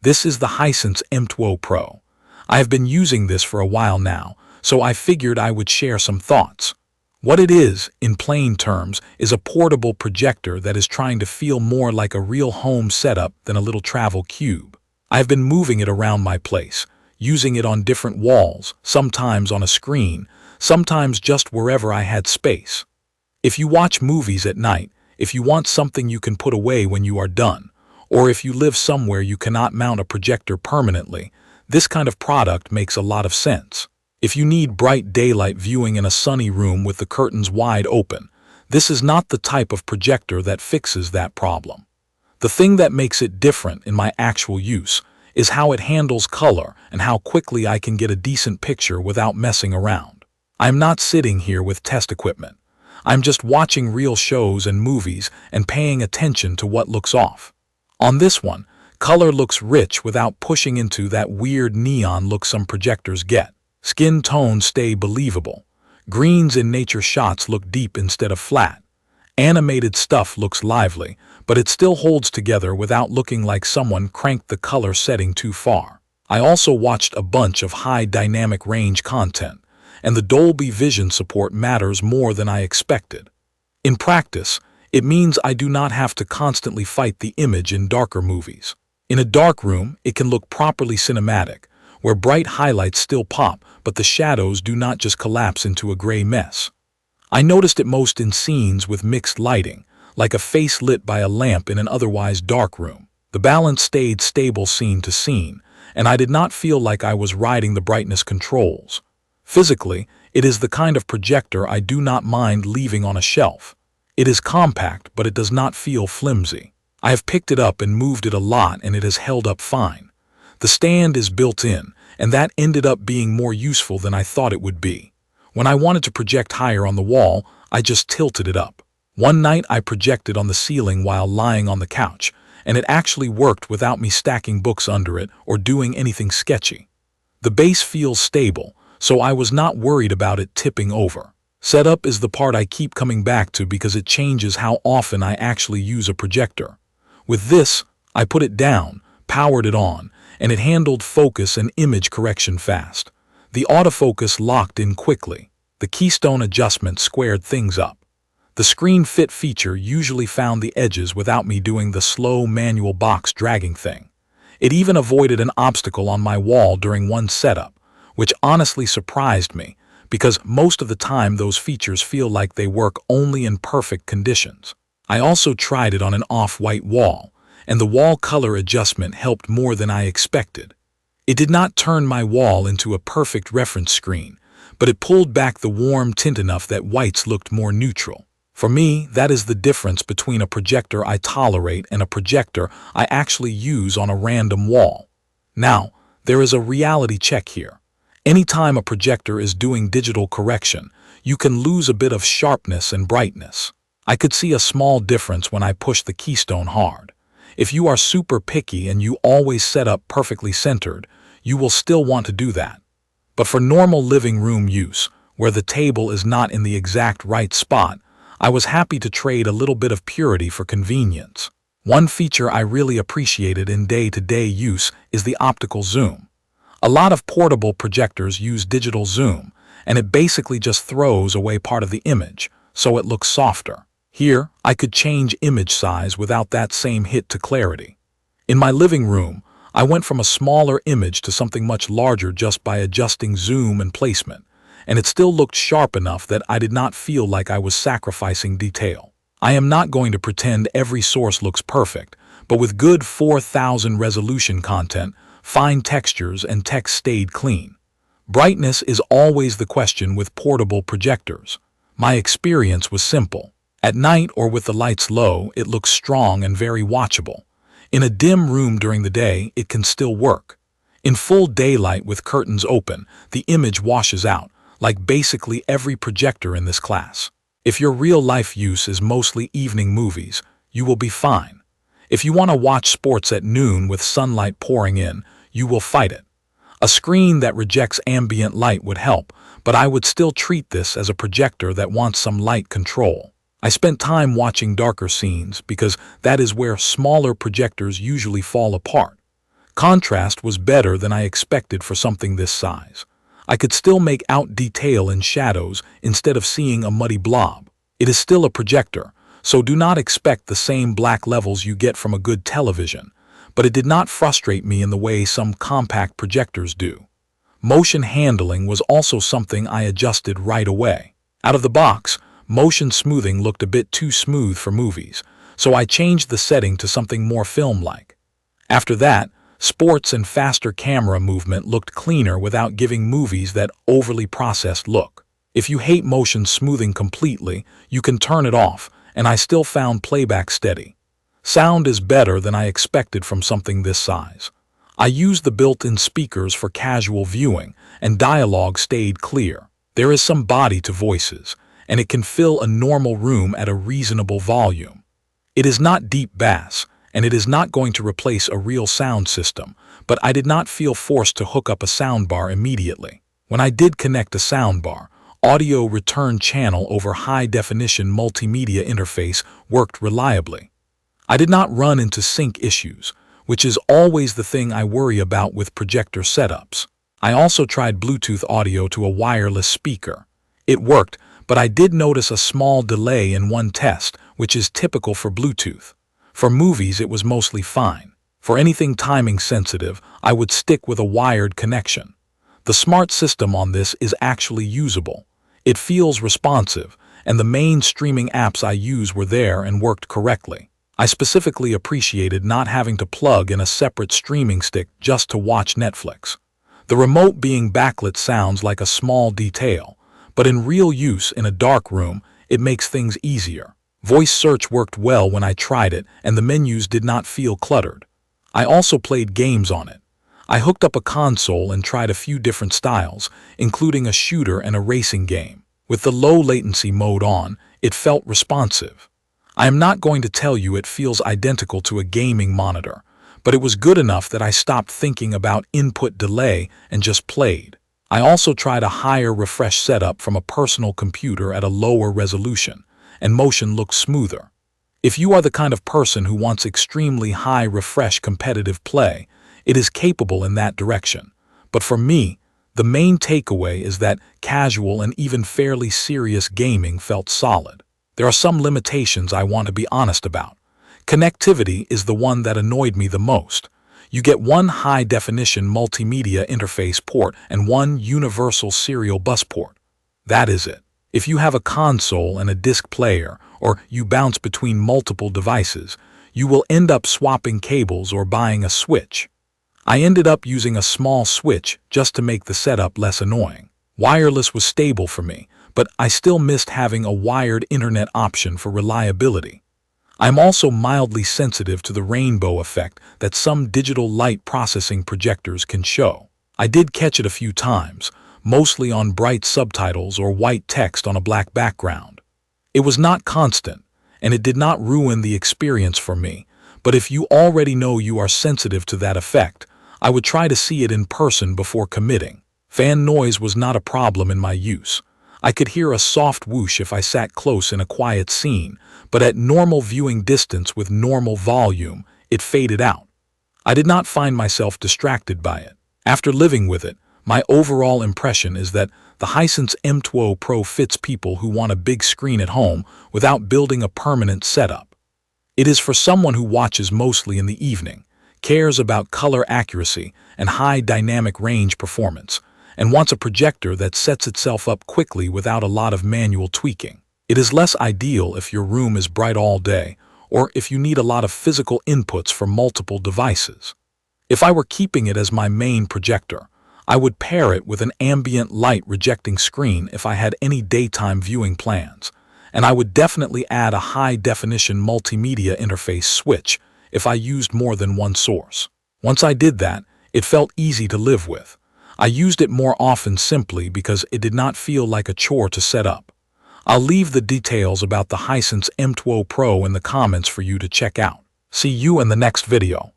This is the Hisense M2O Pro. I have been using this for a while now, so I figured I would share some thoughts. What it is, in plain terms, is a portable projector that is trying to feel more like a real home setup than a little travel cube. I have been moving it around my place, using it on different walls, sometimes on a screen, sometimes just wherever I had space. If you watch movies at night, if you want something you can put away when you are done, or if you live somewhere you cannot mount a projector permanently, this kind of product makes a lot of sense. If you need bright daylight viewing in a sunny room with the curtains wide open, this is not the type of projector that fixes that problem. The thing that makes it different in my actual use is how it handles color and how quickly I can get a decent picture without messing around. I'm not sitting here with test equipment. I'm just watching real shows and movies and paying attention to what looks off. On this one, color looks rich without pushing into that weird neon look some projectors get. Skin tones stay believable. Greens in nature shots look deep instead of flat. Animated stuff looks lively, but it still holds together without looking like someone cranked the color setting too far. I also watched a bunch of high dynamic range content, and the Dolby Vision support matters more than I expected. In practice, it means I do not have to constantly fight the image in darker movies. In a dark room, it can look properly cinematic, where bright highlights still pop, but the shadows do not just collapse into a gray mess. I noticed it most in scenes with mixed lighting, like a face lit by a lamp in an otherwise dark room. The balance stayed stable scene to scene, and I did not feel like I was riding the brightness controls. Physically, it is the kind of projector I do not mind leaving on a shelf. It is compact, but it does not feel flimsy. I have picked it up and moved it a lot, and it has held up fine. The stand is built in, and that ended up being more useful than I thought it would be. When I wanted to project higher on the wall, I just tilted it up. One night I projected on the ceiling while lying on the couch, and it actually worked without me stacking books under it or doing anything sketchy. The base feels stable, so I was not worried about it tipping over. Setup is the part I keep coming back to because it changes how often I actually use a projector. With this, I put it down, powered it on, and it handled focus and image correction fast. The autofocus locked in quickly. The keystone adjustment squared things up. The screen fit feature usually found the edges without me doing the slow manual box dragging thing. It even avoided an obstacle on my wall during one setup, which honestly surprised me because most of the time those features feel like they work only in perfect conditions. I also tried it on an off-white wall, and the wall color adjustment helped more than I expected. It did not turn my wall into a perfect reference screen, but it pulled back the warm tint enough that whites looked more neutral. For me, that is the difference between a projector I tolerate and a projector I actually use on a random wall. Now, there is a reality check here. Anytime a projector is doing digital correction, you can lose a bit of sharpness and brightness. I could see a small difference when I pushed the keystone hard. If you are super picky and you always set up perfectly centered, you will still want to do that. But for normal living room use, where the table is not in the exact right spot, I was happy to trade a little bit of purity for convenience. One feature I really appreciated in day-to-day use is the optical zoom. A lot of portable projectors use digital zoom, and it basically just throws away part of the image, so it looks softer. Here, I could change image size without that same hit to clarity. In my living room, I went from a smaller image to something much larger just by adjusting zoom and placement, and it still looked sharp enough that I did not feel like I was sacrificing detail. I am not going to pretend every source looks perfect, but with good 4000 resolution content, fine textures and text stayed clean. Brightness is always the question with portable projectors. My experience was simple. At night or with the lights low, it looks strong and very watchable. In a dim room during the day, it can still work. In full daylight with curtains open, the image washes out, like basically every projector in this class. If your real-life use is mostly evening movies, you will be fine. If you want to watch sports at noon with sunlight pouring in, you will fight it. A screen that rejects ambient light would help, but I would still treat this as a projector that wants some light control. I spent time watching darker scenes because that is where smaller projectors usually fall apart. Contrast was better than I expected for something this size. I could still make out detail in shadows instead of seeing a muddy blob. It is still a projector, so do not expect the same black levels you get from a good television, but it did not frustrate me in the way some compact projectors do. Motion handling was also something I adjusted right away. Out of the box, motion smoothing looked a bit too smooth for movies, so I changed the setting to something more film-like. After that, sports and faster camera movement looked cleaner without giving movies that overly processed look. If you hate motion smoothing completely, you can turn it off, and I still found playback steady. Sound is better than I expected from something this size. I used the built-in speakers for casual viewing, and dialogue stayed clear. There is some body to voices, and it can fill a normal room at a reasonable volume. It is not deep bass, and it is not going to replace a real sound system, but I did not feel forced to hook up a soundbar immediately. When I did connect a soundbar, audio return channel over high-definition multimedia interface worked reliably. I did not run into sync issues, which is always the thing I worry about with projector setups. I also tried Bluetooth audio to a wireless speaker. It worked, but I did notice a small delay in one test, which is typical for Bluetooth. For movies, it was mostly fine. For anything timing sensitive, I would stick with a wired connection. The smart system on this is actually usable. It feels responsive, and the main streaming apps I use were there and worked correctly. I specifically appreciated not having to plug in a separate streaming stick just to watch Netflix. The remote being backlit sounds like a small detail, but in real use in a dark room, it makes things easier. Voice search worked well when I tried it, and the menus did not feel cluttered. I also played games on it. I hooked up a console and tried a few different styles, including a shooter and a racing game. With the low latency mode on, it felt responsive. I am not going to tell you it feels identical to a gaming monitor, but it was good enough that I stopped thinking about input delay and just played. I also tried a higher refresh setup from a personal computer at a lower resolution, and motion looked smoother. If you are the kind of person who wants extremely high refresh competitive play, it is capable in that direction. But for me, the main takeaway is that casual and even fairly serious gaming felt solid. There are some limitations I want to be honest about. Connectivity is the one that annoyed me the most. You get one high-definition multimedia interface port and one universal serial bus port. That is it. If you have a console and a disc player, or you bounce between multiple devices, you will end up swapping cables or buying a switch. I ended up using a small switch just to make the setup less annoying. Wireless was stable for me, but I still missed having a wired internet option for reliability. I'm also mildly sensitive to the rainbow effect that some digital light processing projectors can show. I did catch it a few times, mostly on bright subtitles or white text on a black background. It was not constant, and it did not ruin the experience for me, but if you already know you are sensitive to that effect, I would try to see it in person before committing. Fan noise was not a problem in my use. I could hear a soft whoosh if I sat close in a quiet scene, but at normal viewing distance with normal volume, it faded out. I did not find myself distracted by it. After living with it, my overall impression is that the Hisense M2O Pro fits people who want a big screen at home without building a permanent setup. It is for someone who watches mostly in the evening, cares about color accuracy and high dynamic range performance, and wants a projector that sets itself up quickly without a lot of manual tweaking. It is less ideal if your room is bright all day, or if you need a lot of physical inputs for multiple devices. If I were keeping it as my main projector, I would pair it with an ambient light rejecting screen if I had any daytime viewing plans, and I would definitely add a high-definition multimedia interface switch if I used more than one source. Once I did that, it felt easy to live with. I used it more often simply because it did not feel like a chore to set up. I'll leave the details about the Hisense M2O Pro in the comments for you to check out. See you in the next video.